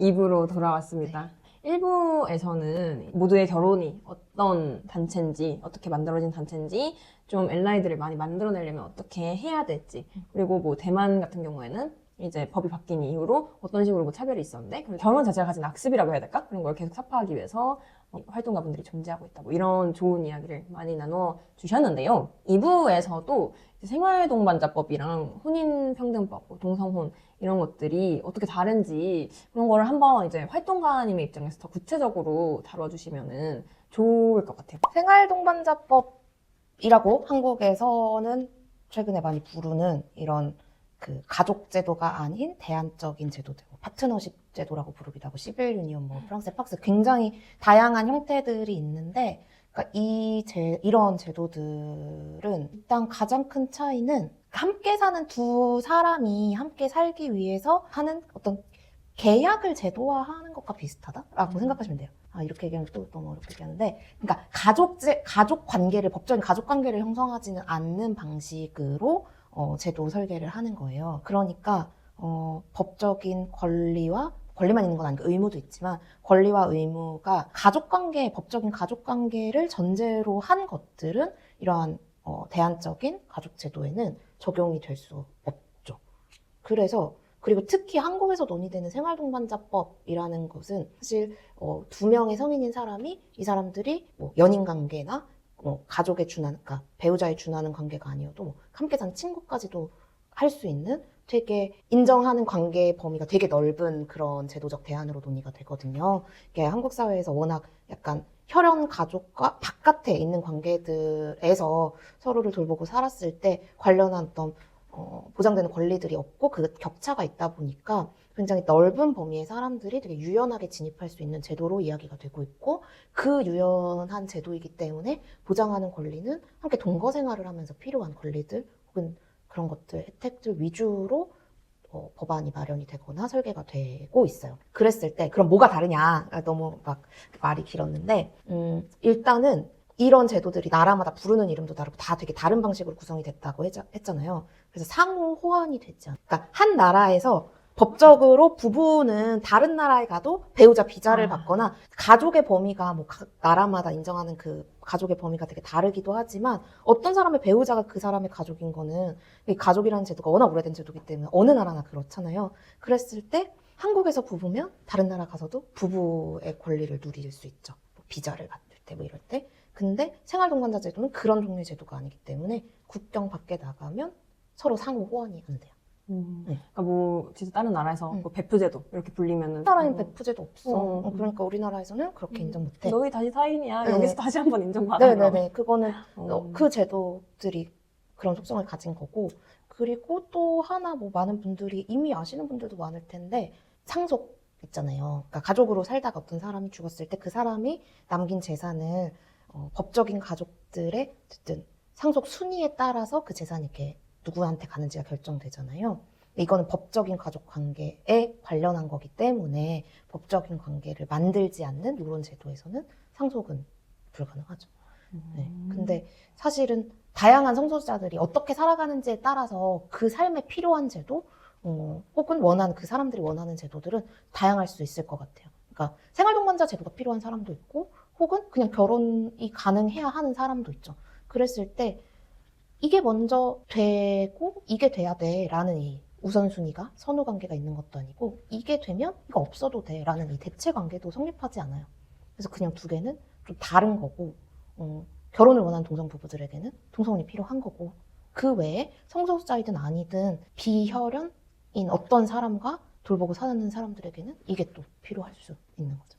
2부로 돌아왔습니다. 1부에서는 모두의 결혼이 어떤 단체인지, 어떻게 만들어진 단체인지, 좀 엘라이들을 많이 만들어내려면 어떻게 해야 될지, 그리고 뭐 대만 같은 경우에는 이제 법이 바뀐 이후로 어떤 식으로 뭐 차별이 있었는데, 그리고 결혼 자체가 가진 악습이라고 해야 될까? 그런 걸 계속 타파하기 위해서 활동가분들이 존재하고 있다. 뭐 이런 좋은 이야기를 많이 나눠 주셨는데요. 2부에서도 생활동반자법이랑 혼인평등법, 뭐 동성혼 이런 것들이 어떻게 다른지 그런 거를 한번 이제 활동가님의 입장에서 더 구체적으로 다뤄주시면은 좋을 것 같아요. 생활동반자법이라고 한국에서는 최근에 많이 부르는 이런 그 가족 제도가 아닌 대안적인 제도들, 파트너십 제도라고 부르기도 하고, 시빌 유니온, 뭐 프랑스의 팍스, 굉장히 다양한 형태들이 있는데, 그러니까 이런 제도들은 일단 가장 큰 차이는 함께 사는 두 사람이 함께 살기 위해서 하는 어떤 계약을 제도화하는 것과 비슷하다라고 생각하시면 돼요. 이렇게 얘기하면 또 너무 어렵게 얘기하는데, 그러니까 가족 관계를, 법적인 가족 관계를 형성하지는 않는 방식으로 제도 설계를 하는 거예요. 그러니까 법적인 권리만 있는 건 아니고 의무도 있지만, 권리와 의무가 법적인 가족관계를 전제로 한 것들은 이러한 대안적인 가족제도에는 적용이 될 수 없죠. 그리고 특히 한국에서 논의되는 생활동반자법이라는 것은 사실 두 명의 성인인 사람이, 이 사람들이 뭐 연인관계나 가족에 그러니까 배우자에 준하는 관계가 아니어도 뭐 함께 사는 친구까지도 할 수 있는 되게 인정하는 관계의 범위가 되게 넓은 그런 제도적 대안으로 논의가 되거든요. 이게 한국 사회에서 워낙 약간 혈연 가족과 바깥에 있는 관계들에서 서로를 돌보고 살았을 때 관련한 어떤 보장되는 권리들이 없고 그 격차가 있다 보니까 굉장히 넓은 범위의 사람들이 되게 유연하게 진입할 수 있는 제도로 이야기가 되고 있고, 그 유연한 제도이기 때문에 보장하는 권리는 함께 동거 생활을 하면서 필요한 권리들 혹은 그런 것들, 혜택들 위주로 법안이 마련이 되거나 설계가 되고 있어요. 그랬을 때 그럼 뭐가 다르냐? 너무 막 말이 길었는데 일단은 이런 제도들이 나라마다 부르는 이름도 다르고 다 되게 다른 방식으로 구성이 됐다고 했잖아요. 그래서 상호 호환이 되지 않아요. 그러니까 한 나라에서 법적으로 부부는 다른 나라에 가도 배우자 비자를 받거나, 가족의 범위가 뭐 나라마다 인정하는 그 가족의 범위가 되게 다르기도 하지만, 어떤 사람의 배우자가 그 사람의 가족인 거는, 이 가족이라는 제도가 워낙 오래된 제도이기 때문에 어느 나라나 그렇잖아요. 그랬을 때 한국에서 부부면 다른 나라 가서도 부부의 권리를 누릴 수 있죠. 뭐 비자를 받을 때 뭐 이럴 때. 근데 생활동반자 제도는 그런 종류의 제도가 아니기 때문에 국경 밖에 나가면 서로 상호 호환이 안 돼요. 그러니까 뭐 진짜 다른 나라에서 뭐 베프제도 이렇게 불리면은 우리나라는 베프제도 없어. 그러니까 우리나라에서는 그렇게 인정 못해. 너희 다시 사인이야. 네. 여기서 다시 한번 인정받아. 네네네. 그거는 그 제도들이 그런 속성을 가진 거고, 그리고 또 하나 뭐 많은 분들이 이미 아시는 분들도 많을 텐데, 상속 있잖아요. 그러니까 가족으로 살다가 어떤 사람이 죽었을 때 그 사람이 남긴 재산을 법적인 가족들의 어쨌든 상속 순위에 따라서 그 재산이 이렇게 누구한테 가는지가 결정되잖아요. 이거는 법적인 가족 관계에 관련한 거기 때문에 법적인 관계를 만들지 않는 이런 제도에서는 상속은 불가능하죠. 네. 근데 사실은 다양한 성소수자들이 어떻게 살아가는지에 따라서 그 삶에 필요한 제도, 혹은 그 사람들이 원하는 제도들은 다양할 수 있을 것 같아요. 그러니까 생활동반자 제도가 필요한 사람도 있고, 혹은 그냥 결혼이 가능해야 하는 사람도 있죠. 그랬을 때 이게 먼저 되고 이게 돼야 돼 라는 이 우선순위가 선후관계가 있는 것도 아니고, 이게 되면 이거 없어도 돼 라는 이 대체관계도 성립하지 않아요. 그래서 그냥 두 개는 좀 다른 거고, 결혼을 원하는 동성부부들에게는 동성혼이 필요한 거고, 그 외에 성소수자이든 아니든 비혈연인 어떤 사람과 돌보고 사는 사람들에게는 이게 또 필요할 수 있는 거죠.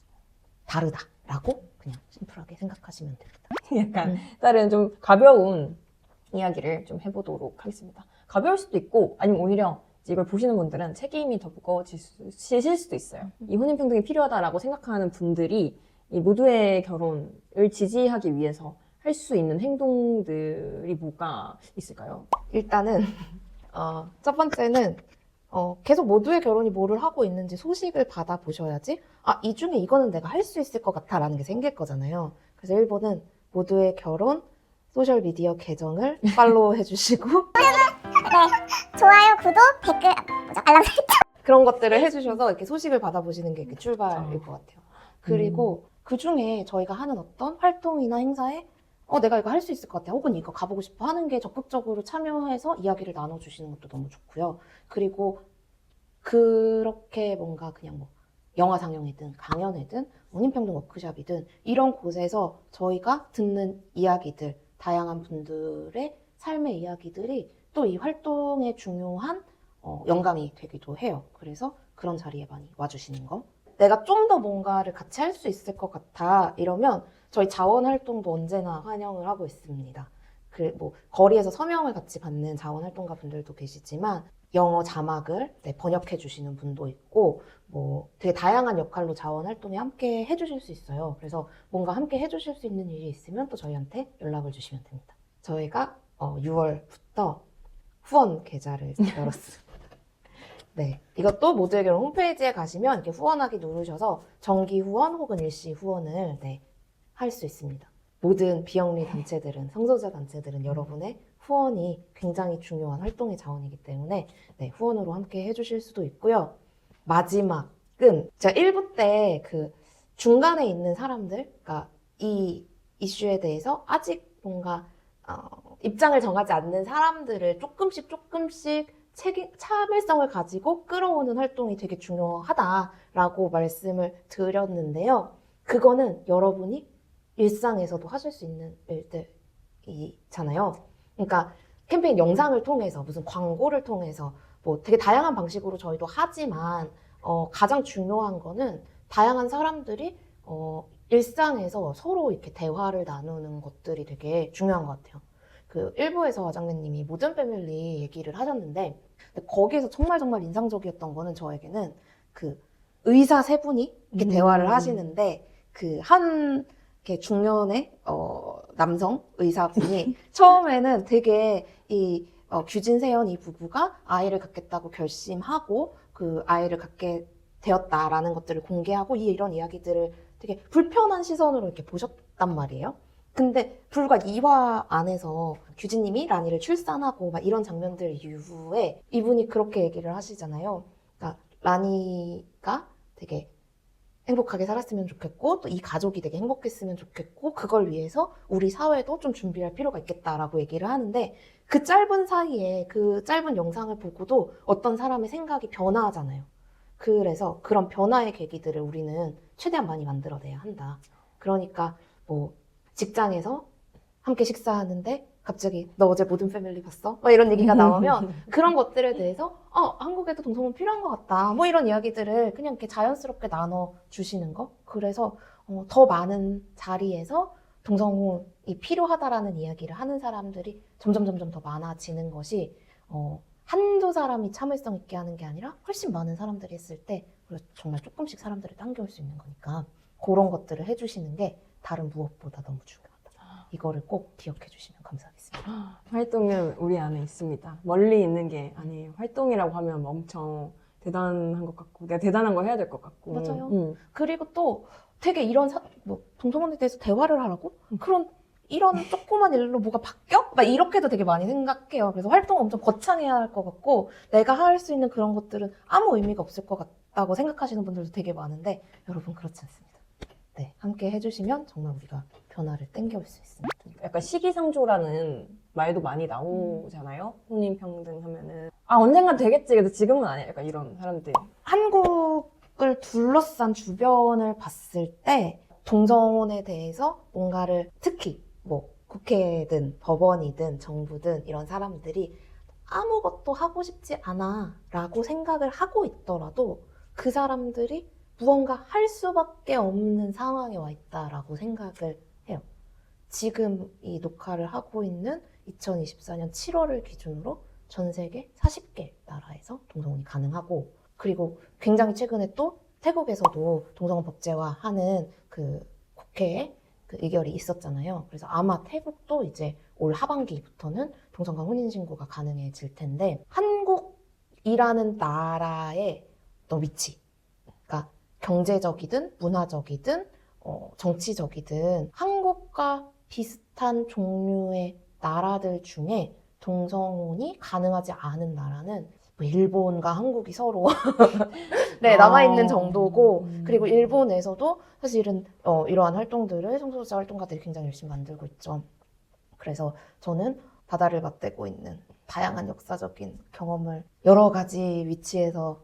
다르다라고 그냥 심플하게 생각하시면 됩니다. 약간 다른 좀 가벼운 이야기를 좀 해보도록 하겠습니다. 가벼울 수도 있고, 아니면 오히려 이걸 보시는 분들은 책임이 더 무거워지실 수도 있어요. 이 혼인평등이 필요하다라고 생각하는 분들이 이 모두의 결혼을 지지하기 위해서 할 수 있는 행동들이 뭐가 있을까요? 일단은 첫 번째는 계속 모두의 결혼이 뭐를 하고 있는지 소식을 받아보셔야지, 이 중에 이거는 내가 할 수 있을 것 같아 라는 게 생길 거잖아요. 그래서 1번은 모두의 결혼 소셜미디어 계정을 팔로우 해주시고 좋아요, 구독, 댓글, 알람 설정. 그런 것들을 해주셔서 이렇게 소식을 받아보시는 게 이렇게 출발일 것 같아요. 그리고 그 중에 저희가 하는 어떤 활동이나 행사에 내가 이거 할 수 있을 것 같아. 혹은 이거 가보고 싶어 하는 게 적극적으로 참여해서 이야기를 나눠주시는 것도 너무 좋고요. 그리고 그렇게 뭔가 그냥 뭐 영화 상영회든 강연회든 원인평등 워크숍이든 이런 곳에서 저희가 듣는 이야기들, 다양한 분들의 삶의 이야기들이 또 이 활동의 중요한 영감이 되기도 해요. 그래서 그런 자리에 많이 와주시는 거. 내가 좀 더 뭔가를 같이 할 수 있을 것 같아 이러면 저희 자원 활동도 언제나 환영을 하고 있습니다. 뭐 거리에서 서명을 같이 받는 자원 활동가 분들도 계시지만 영어 자막을 번역해 주시는 분도 있고 뭐 되게 다양한 역할로 자원 활동에 함께 해주실 수 있어요. 그래서 뭔가 함께 해주실 수 있는 일이 있으면 또 저희한테 연락을 주시면 됩니다. 저희가 6월부터 후원 계좌를 열었습니다. 네, 이것도 모두의 결혼 홈페이지에 가시면 이렇게 후원하기 누르셔서 정기 후원 혹은 일시 후원을 할 수 있습니다. 모든 비영리 단체들은, 성소자 단체들은 여러분의 후원이 굉장히 중요한 활동의 자원이기 때문에 후원으로 함께 해주실 수도 있고요. 마지막은 제가 1부 때 그 중간에 있는 사람들, 그러니까 이 이슈에 대해서 아직 뭔가 입장을 정하지 않는 사람들을 조금씩 참을성을 가지고 끌어오는 활동이 되게 중요하다라고 말씀을 드렸는데요. 그거는 여러분이 일상에서도 하실 수 있는 일들이잖아요. 그러니까 캠페인 영상을 통해서 무슨 광고를 통해서 뭐 되게 다양한 방식으로 저희도 하지만 가장 중요한 거는 다양한 사람들이 일상에서 서로 이렇게 대화를 나누는 것들이 되게 중요한 것 같아요. 그 일부에서 와장면님이 모든 패밀리 얘기를 하셨는데 거기에서 정말 인상적이었던 거는 저에게는 그 의사 세 분이 이렇게 대화를 하시는데 그 한 중년의 남성 의사분이 처음에는 되게 규진 세연 이 부부가 아이를 갖겠다고 결심하고 그 아이를 갖게 되었다라는 것들을 공개하고 이런 이야기들을 되게 불편한 시선으로 이렇게 보셨단 말이에요. 근데 불과 2화 안에서 규진님이 라니를 출산하고 막 이런 장면들 이후에 이분이 그렇게 얘기를 하시잖아요. 그러니까 라니가 되게 행복하게 살았으면 좋겠고 또 이 가족이 되게 행복했으면 좋겠고 그걸 위해서 우리 사회도 좀 준비할 필요가 있겠다라고 얘기를 하는데 그 짧은 사이에 그 짧은 영상을 보고도 어떤 사람의 생각이 변화하잖아요. 그래서 그런 변화의 계기들을 우리는 최대한 많이 만들어내야 한다. 그러니까 뭐 직장에서 함께 식사하는데 갑자기 너 어제 모든 패밀리 봤어? 막 이런 얘기가 나오면 그런 것들에 대해서 한국에도 동성혼 필요한 것 같다. 뭐 이런 이야기들을 그냥 이렇게 자연스럽게 나눠주시는 거. 그래서 더 많은 자리에서 동성혼이 필요하다라는 이야기를 하는 사람들이 점점 더 많아지는 것이 한두 사람이 참을성 있게 하는 게 아니라 훨씬 많은 사람들이 했을 때 정말 조금씩 사람들을 당겨올 수 있는 거니까 그런 것들을 해주시는 게 다른 무엇보다 너무 중요하다. 이거를 꼭 기억해 주시면 감사하겠습니다. 활동은 우리 안에 있습니다. 멀리 있는 게 아니에요. 활동이라고 하면 엄청 대단한 것 같고 내가 대단한 걸 해야 될 것 같고 맞아요. 그리고 또 되게 이런 동성혼에 대해서 대화를 하라고? 이런 조그만 일로 뭐가 바뀌어? 막 이렇게도 되게 많이 생각해요. 그래서 활동을 엄청 거창해야 할 것 같고 내가 할 수 있는 그런 것들은 아무 의미가 없을 것 같다고 생각하시는 분들도 되게 많은데 여러분 그렇지 않습니다. 함께 해주시면 정말 우리가 변화를 땡겨올 수 있습니다. 약간 시기상조라는 말도 많이 나오잖아요. 혼인평등 하면은 언젠간 되겠지. 근데 지금은 아니야. 약간 이런 사람들. 한국을 둘러싼 주변을 봤을 때 동성혼에 대해서 뭔가를 특히 뭐 국회든 법원이든 정부든 이런 사람들이 아무것도 하고 싶지 않아 라고 생각을 하고 있더라도 그 사람들이 무언가 할 수밖에 없는 상황에 와 있다라고 생각을 해요. 지금 이 녹화를 하고 있는 2024년 7월을 기준으로 전 세계 40개 나라에서 동성혼이 가능하고 그리고 굉장히 최근에 또 태국에서도 동성혼 법제화하는 그 국회에 그 의결이 있었잖아요. 그래서 아마 태국도 이제 올 하반기부터는 동성간 혼인신고가 가능해질 텐데 한국이라는 나라의 어떤 위치, 그러니까 경제적이든 문화적이든 정치적이든 한국과 비슷한 종류의 나라들 중에 동성혼이 가능하지 않은 나라는 뭐 일본과 한국이 서로 네, 남아있는 정도고 그리고 일본에서도 사실은 이러한 활동들을 성소수자 활동가들이 굉장히 열심히 만들고 있죠. 그래서 저는 바다를 맞대고 있는 다양한 역사적인 경험을 여러 가지 위치에서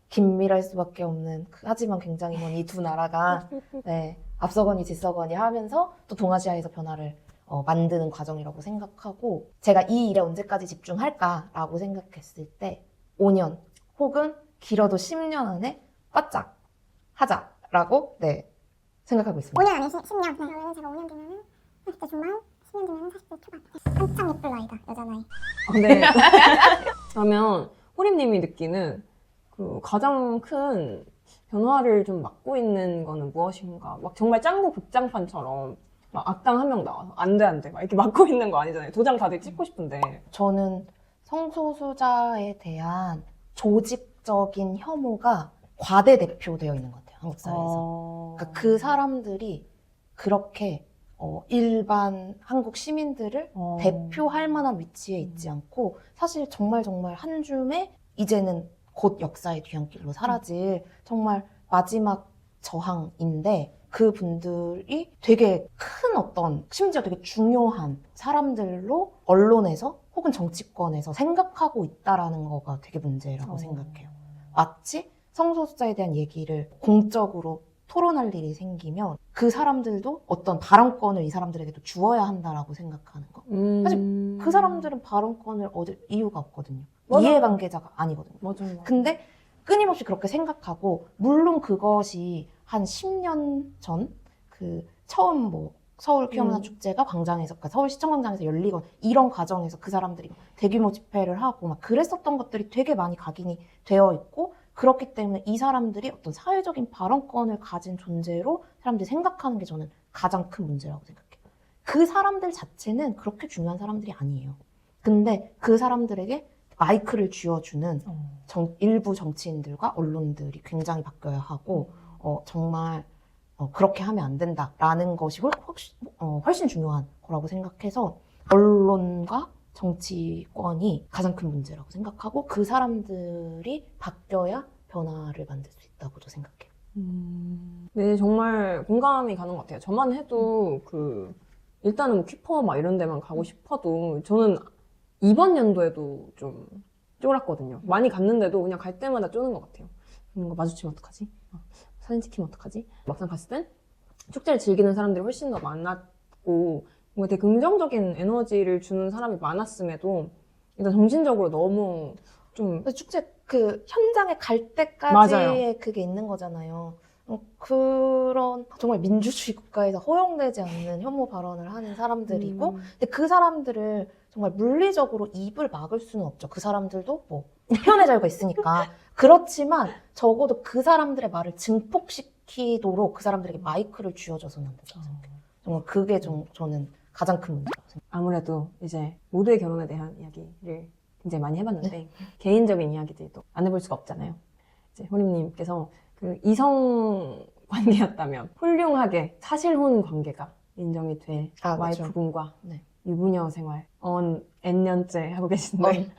긴밀할 수밖에 없는 하지만 굉장히 먼 이 두 나라가 네, 앞서거니 뒤서거니 하면서 또 동아시아에서 변화를 만드는 과정이라고 생각하고 제가 이 일에 언제까지 집중할까라고 생각했을 때 5년 혹은 길어도 10년 안에 바짝 하자라고 네, 생각하고 있습니다. 5년 안에 10년. 그러면 제가 5년 뒤면은 40대 중반, 10년 뒤면은 40대 초반. 한참 예쁠 나이다, 여자 나이. 근데 그러면 호림님이 느끼는 그 가장 큰 변화를 좀 맡고 있는 거는 무엇인가? 막 정말 짱구 극장판처럼 막 악당 한 명 나와서 안 돼 막 이렇게 맡고 있는 거 아니잖아요. 도장 다들 찍고 싶은데. 저는 성소수자에 대한 조직적인 혐오가 과대대표되어 있는 것 같아요. 한국 사회에서. 그러니까 그 사람들이 그렇게 일반 한국 시민들을 대표할 만한 위치에 있지 않고 사실 정말 한 줌에 이제는 곧 역사의 뒤안길로 사라질 정말 마지막 저항인데 그 분들이 되게 큰 어떤 심지어 되게 중요한 사람들로 언론에서 혹은 정치권에서 생각하고 있다라는 거가 되게 문제라고 생각해요. 마치 성소수자에 대한 얘기를 공적으로 토론할 일이 생기면 그 사람들도 어떤 발언권을 이 사람들에게도 주어야 한다라고 생각하는 거. 사실 그 사람들은 발언권을 얻을 이유가 없거든요. 맞아. 이해관계자가 아니거든요. 맞아요. 근데 끊임없이 그렇게 생각하고 물론 그것이 한 10년 전 그 처음 뭐 서울 퀴어문화 축제가 광장에서 그러니까 서울시청 광장에서 열리건 이런 과정에서 그 사람들이 대규모 집회를 하고 막 그랬었던 것들이 되게 많이 각인이 되어 있고 그렇기 때문에 이 사람들이 어떤 사회적인 발언권을 가진 존재로 사람들이 생각하는 게 저는 가장 큰 문제라고 생각해요. 그 사람들 자체는 그렇게 중요한 사람들이 아니에요. 근데 그 사람들에게 마이크를 쥐어주는 일부 정치인들과 언론들이 굉장히 바뀌어야 하고 정말 그렇게 하면 안 된다라는 것이 훨씬 중요한 거라고 생각해서 언론과 정치권이 가장 큰 문제라고 생각하고 그 사람들이 바뀌어야 변화를 만들 수 있다고도 생각해요. 네, 정말 공감이 가는 것 같아요. 저만 해도 일단은 뭐 퀴퍼 막 이런 데만 가고 싶어도 저는 이번 연도에도 좀 쫄았거든요. 많이 갔는데도 그냥 갈 때마다 쪼는 것 같아요. 뭔가 마주치면 어떡하지? 사진 찍히면 어떡하지? 막상 갔을 땐 축제를 즐기는 사람들이 훨씬 더 많았고 뭔가 되게 긍정적인 에너지를 주는 사람이 많았음에도 일단 정신적으로 너무 좀 축제 그 현장에 갈 때까지의 맞아요. 그게 있는 거잖아요. 그런 정말 민주주의 국가에서 허용되지 않는 혐오 발언을 하는 사람들이고 근데 그 사람들을 정말 물리적으로 입을 막을 수는 없죠. 그 사람들도 뭐 표현의 자유가 있으니까. 그렇지만 적어도 그 사람들의 말을 증폭시키도록 그 사람들에게 마이크를 쥐어줘서는 안 된다고 생각해요. 정말 그게 저는 가장 큰 문제라고 생각해요. 아무래도 이제 모두의 결혼에 대한 이야기를 굉장히 많이 해봤는데 개인적인 이야기들도 안 해볼 수가 없잖아요. 이제 호림님께서 그 이성 관계였다면 훌륭하게 사실혼 관계가 인정이 될 와이프분과 네. 유부녀 생활 N년째 하고 계신데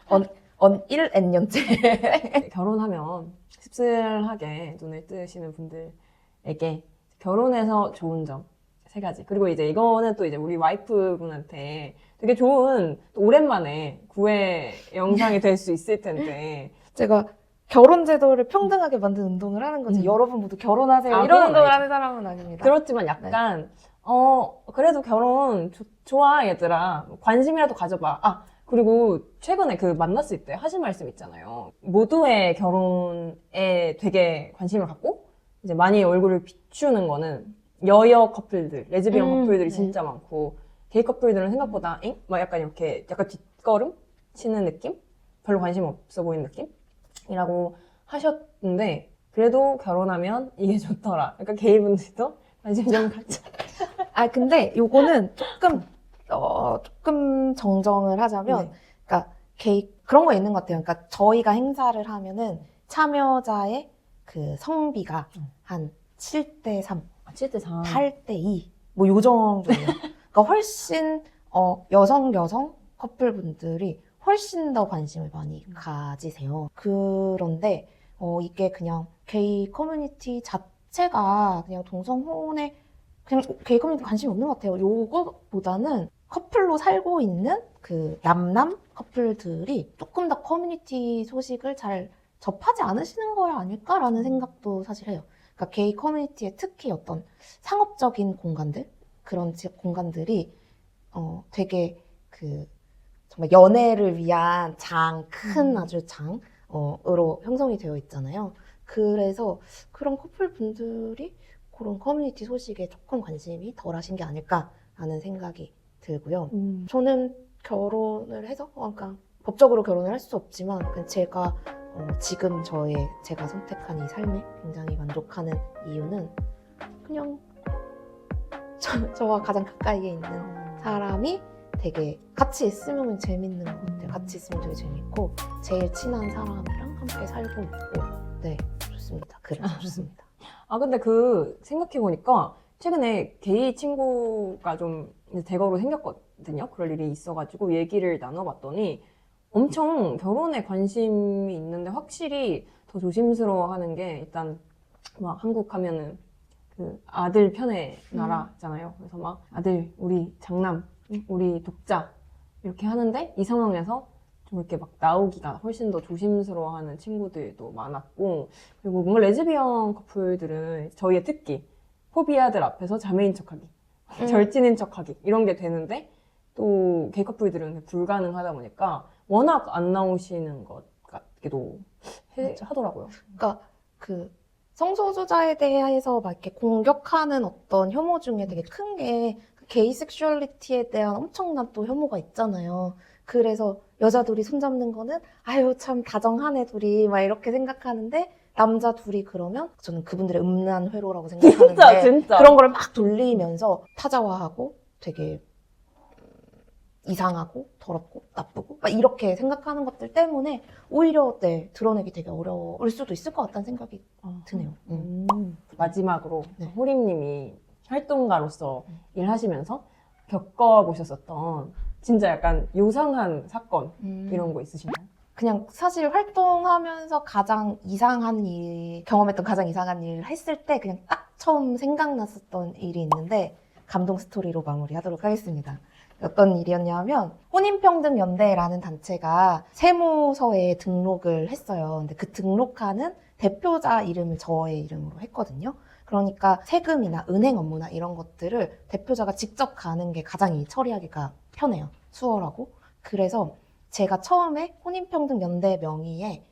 언 1N년째 결혼하면 씁쓸하게 눈을 뜨시는 분들에게 결혼해서 좋은 점 3가지. 그리고 이제 이거는 또 이제 우리 와이프분한테 되게 좋은 또 오랜만에 구애 영상이 될 수 있을 텐데 제가 결혼 제도를 평등하게 만드는 운동을 하는 거지. 여러분 모두 결혼하세요. 이런 그건 운동을 아니죠. 하는 사람은 아닙니다. 그렇지만 약간 그래도 결혼 좋아 얘들아 관심이라도 가져봐. 그리고 최근에 만났을 때 하신 말씀 있잖아요. 모두의 결혼에 되게 관심을 갖고 이제 많이 얼굴을 비추는 거는 여여 커플들, 레즈비언 커플들이 네. 진짜 많고 게이 커플들은 생각보다 막 약간 이렇게 약간 뒷걸음 치는 느낌? 별로 관심 없어 보이는 느낌이라고 하셨는데 그래도 결혼하면 이게 좋더라. 약간 게이분들도 관심 좀 갖자. 근데 요거는 조금 정정을 하자면, 네. 그러니까 그런 거 있는 것 같아요. 그러니까 저희가 행사를 하면은 참여자의 그 성비가 한 7대3, 7대4. 8대2, 뭐 요 정도예요. 그러니까 훨씬 여성 커플분들이 훨씬 더 관심을 많이 가지세요. 그런데 이게 그냥 게이 커뮤니티 자체가 그냥 동성혼에 그냥 게이 커뮤니티 관심이 없는 것 같아요. 요것보다는 커플로 살고 있는 그 남남 커플들이 조금 더 커뮤니티 소식을 잘 접하지 않으시는 거야 아닐까라는 생각도 사실 해요. 그러니까 게이 커뮤니티의 특히 어떤 상업적인 공간들, 그런 공간들이 되게 그 정말 연애를 위한 큰 아주 장으로 형성이 되어 있잖아요. 그래서 그런 커플분들이 그런 커뮤니티 소식에 조금 관심이 덜 하신 게 아닐까라는 생각이 들고요. 저는 결혼을 해서, 그러니까 법적으로 결혼을 할 수 없지만 그냥 제가 지금 제가 선택한 이 삶에 굉장히 만족하는 이유는 그냥 저와 가장 가까이에 있는 사람이 되게 같이 있으면 재밌는 것 같아요. 같이 있으면 되게 재밌고 제일 친한 사람이랑 함께 살고 있고 네, 좋습니다. 그래서 좋습니다. 아, 근데 생각해보니까 최근에 게이 친구가 좀 대거로 생겼거든요. 그럴 일이 있어가지고 얘기를 나눠봤더니 엄청 결혼에 관심이 있는데 확실히 더 조심스러워하는 게 일단 막 한국 하면은 그 아들 편의 나라잖아요. 그래서 막 아들, 우리 장남, 우리 독자 이렇게 하는데 이 상황에서 좀 이렇게 막 나오기가 훨씬 더 조심스러워하는 친구들도 많았고 그리고 뭔가 레즈비언 커플들은 저희의 특기 포비아들 앞에서 자매인 척하기 절친인 척하기 이런 게 되는데 또 게이 커플들은 불가능하다 보니까 워낙 안 나오시는 것 같기도 하더라고요. 그러니까 그 성소수자에 대해서 막 이렇게 공격하는 어떤 혐오 중에 되게 큰 게 게이 섹슈얼리티에 대한 엄청난 또 혐오가 있잖아요. 그래서 여자들이 손잡는 거는 아유 참 다정하네 둘이 막 이렇게 생각하는데 남자 둘이 그러면 저는 그분들의 음란 회로라고 생각하는데 진짜. 그런 걸 막 돌리면서 타자화하고 되게 이상하고 더럽고 나쁘고 막 이렇게 생각하는 것들 때문에 오히려 드러내기 되게 어려울 수도 있을 것 같다는 생각이 드네요. 마지막으로 네. 호림님이 활동가로서 일하시면서 겪어보셨었던 진짜 약간 요상한 사건 이런 거 있으신가요? 그냥 사실 활동하면서 경험했던 가장 이상한 일을 했을 때 그냥 딱 처음 생각났었던 일이 있는데 감동 스토리로 마무리하도록 하겠습니다. 어떤 일이었냐면 혼인평등연대라는 단체가 세무서에 등록을 했어요. 근데 그 등록하는 대표자 이름을 저의 이름으로 했거든요. 그러니까 세금이나 은행 업무나 이런 것들을 대표자가 직접 가는 게 가장 처리하기가 편해요. 수월하고. 그래서 제가 처음에 혼인평등연대 명의의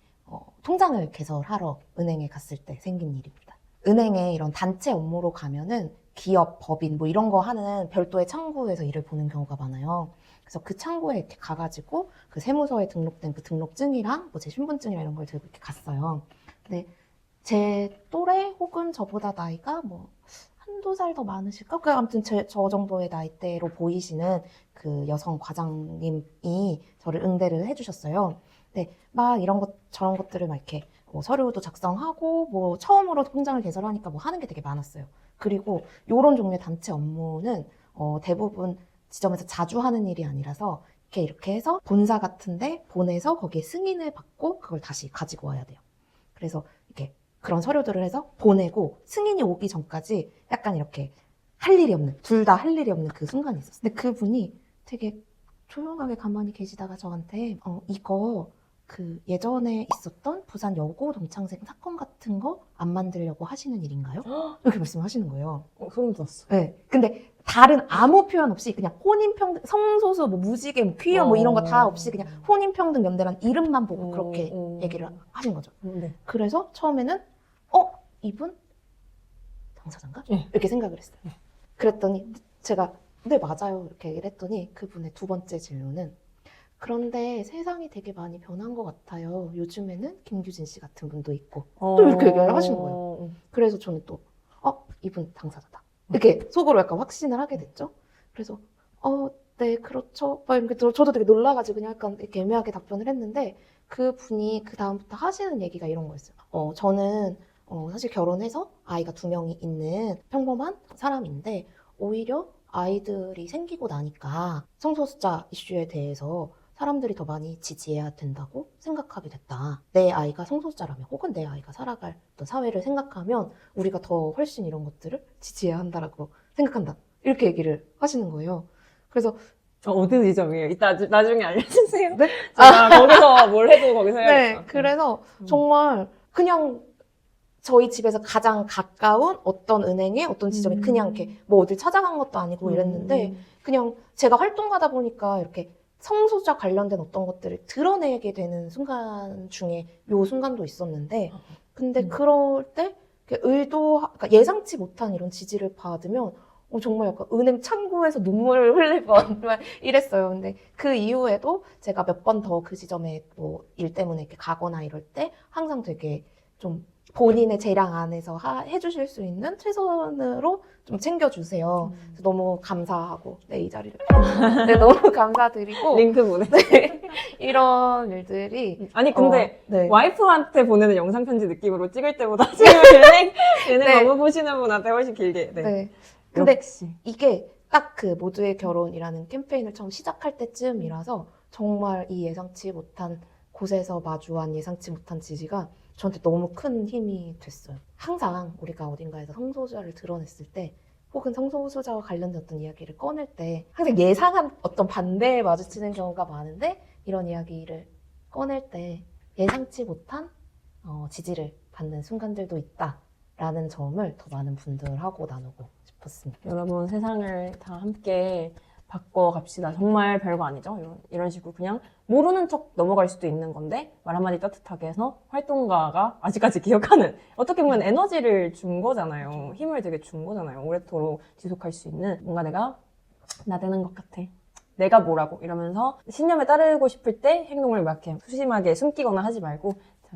통장을 개설하러 은행에 갔을 때 생긴 일입니다. 은행에 이런 단체 업무로 가면은 기업, 법인 뭐 이런 거 하는 별도의 창구에서 일을 보는 경우가 많아요. 그래서 그 창구에 이렇게 가가지고 그 세무서에 등록된 그 등록증이랑 뭐 제 신분증이랑 이런 걸 들고 이렇게 갔어요. 근데 제 또래 혹은 저보다 나이가 뭐 한두 살 더 많으실까? 아무튼 저 정도의 나이대로 보이시는 그 여성 과장님이 저를 응대를 해주셨어요. 근데 막 이런 것 저런 것들을 막 이렇게 뭐 서류도 작성하고 뭐 처음으로 통장을 개설하니까 뭐 하는 게 되게 많았어요. 그리고 이런 종류의 단체 업무는 대부분 지점에서 자주 하는 일이 아니라서 이렇게 해서 본사 같은데 보내서 거기에 승인을 받고 그걸 다시 가지고 와야 돼요. 그래서 이렇게 그런 서류들을 해서 보내고 승인이 오기 전까지 약간 이렇게 둘 다 할 일이 없는 그 순간이 있었어요. 근데 그분이 되게 조용하게 가만히 계시다가 저한테 이거 그 예전에 있었던 부산 여고 동창생 사건 같은 거 안 만들려고 하시는 일인가요? 이렇게 말씀하시는 거예요. 소름 돋았어. 네. 근데 다른 아무 표현 없이 그냥 혼인평등, 성소수, 뭐 무지개, 뭐 퀴어 뭐 이런 거 다 없이 그냥 혼인평등연대란 이름만 보고 그렇게 얘기를 하신 거죠. 네. 그래서 처음에는 이분 당사자인가? 네. 이렇게 생각을 했어요. 그랬더니 제가 네 맞아요 이렇게 얘기를 했더니 그분의 두 번째 질문은 그런데 세상이 되게 많이 변한 것 같아요. 요즘에는 김규진 씨 같은 분도 있고 또 이렇게 얘기를 하시는 거예요. 그래서 저는 또 이분 당사자다. 이렇게 속으로 약간 확신을 하게 됐죠. 그래서 네 그렇죠. 저도 되게 놀라가지고 그냥 약간 이렇게 애매하게 답변을 했는데 그분이 그 다음부터 하시는 얘기가 이런 거였어요. 저는 사실 결혼해서 아이가 2명이 있는 평범한 사람인데 오히려 아이들이 생기고 나니까 성소수자 이슈에 대해서 사람들이 더 많이 지지해야 된다고 생각하게 됐다. 내 아이가 성소수자라면 혹은 내 아이가 살아갈 어떤 사회를 생각하면 우리가 더 훨씬 이런 것들을 지지해야 한다라고 생각한다. 이렇게 얘기를 하시는 거예요. 그래서 어느 지점이에요? 이따 나중에 알려주세요. 네? 제가 거기서 뭘 해도 거기서 해야겠다. 네, 그래서 정말 그냥 저희 집에서 가장 가까운 어떤 은행에 어떤 지점이 그냥 이렇게 뭐 어딜 찾아간 것도 아니고 이랬는데 그냥 제가 활동가다 보니까 이렇게 성소수자 관련된 어떤 것들을 드러내게 되는 순간 중에 요 순간도 있었는데 근데 그럴 때 그러니까 예상치 못한 이런 지지를 받으면 정말 약간 은행 창구에서 눈물을 흘릴 뻔 이랬어요. 근데 그 이후에도 제가 몇 번 더 그 지점에 뭐 일 때문에 이렇게 가거나 이럴 때 항상 되게 좀 본인의 재량 안에서 해주실 수 있는 최선으로 좀 챙겨주세요. 그래서 너무 감사하고 이 자리를 네, 너무 감사드리고 링크 보내. 네, 이런 일들이 아니 근데 네. 와이프한테 보내는 영상 편지 느낌으로 찍을 때보다 지금 얘네 네. 너무 보시는 분한테 훨씬 길게. 네. 네. 근데 역시. 이게 딱 그 모두의 결혼이라는 캠페인을 처음 시작할 때쯤이라서 정말 이 예상치 못한 곳에서 마주한 예상치 못한 지지가 저한테 너무 큰 힘이 됐어요. 항상 우리가 어딘가에서 성소수자를 드러냈을 때 혹은 성소수자와 관련된 어떤 이야기를 꺼낼 때 항상 예상한 어떤 반대에 마주치는 경우가 많은데 이런 이야기를 꺼낼 때 예상치 못한 지지를 받는 순간들도 있다라는 점을 더 많은 분들하고 나누고 싶었습니다. 여러분 세상을 다 함께 바꿔갑시다. 정말 별거 아니죠? 이런 식으로 그냥 모르는 척 넘어갈 수도 있는 건데 말 한마디 따뜻하게 해서 활동가가 아직까지 기억하는 어떻게 보면 에너지를 준 거잖아요. 힘을 되게 준 거잖아요. 오래도록 지속할 수 있는 뭔가 내가 나대는 것 같아. 내가 뭐라고 이러면서 신념에 따르고 싶을 때 행동을 막 이렇게 소심하게 숨기거나 하지 말고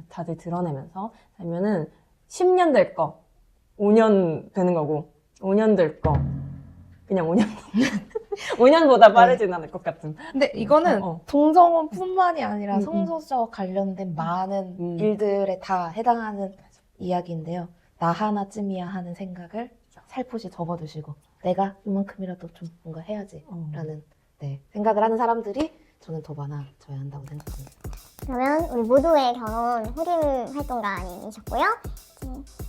다들 드러내면서 살면은 10년 될 거 5년 되는 거고 5년 될 거 그냥 5년 5년보다 빠르진 않을 것 같은. 근데 이거는 동성혼뿐만이 아니라 음. 성소수자와 관련된 많은 일들에 다 해당하는 이야기인데요. 나 하나쯤이야 하는 생각을 살포시 접어두시고 내가 이만큼이라도 좀 뭔가 해야지라는 생각을 하는 사람들이 저는 더 많아져야 한다고 생각합니다. 그러면 우리 모두의 결혼 후림 활동가님이셨고요.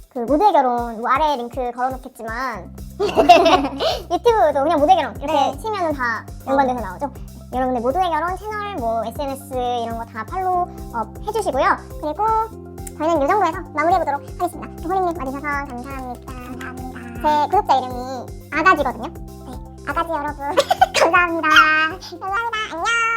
그 모두의 결혼 뭐 아래 링크 걸어놓겠지만 유튜브도 그냥 모두의 결혼 이렇게 치면은 다 연관돼서 나오죠. 여러분들 모두의 결혼 채널 뭐 SNS 이런 거 다 팔로우 해주시고요. 그리고 저희는 이 정도에서 마무리해보도록 하겠습니다. 호림님 와주셔서 감사합니다. 제 구독자 이름이 아가지거든요. 네, 아가지 여러분 감사합니다. 감사합니다. 안녕.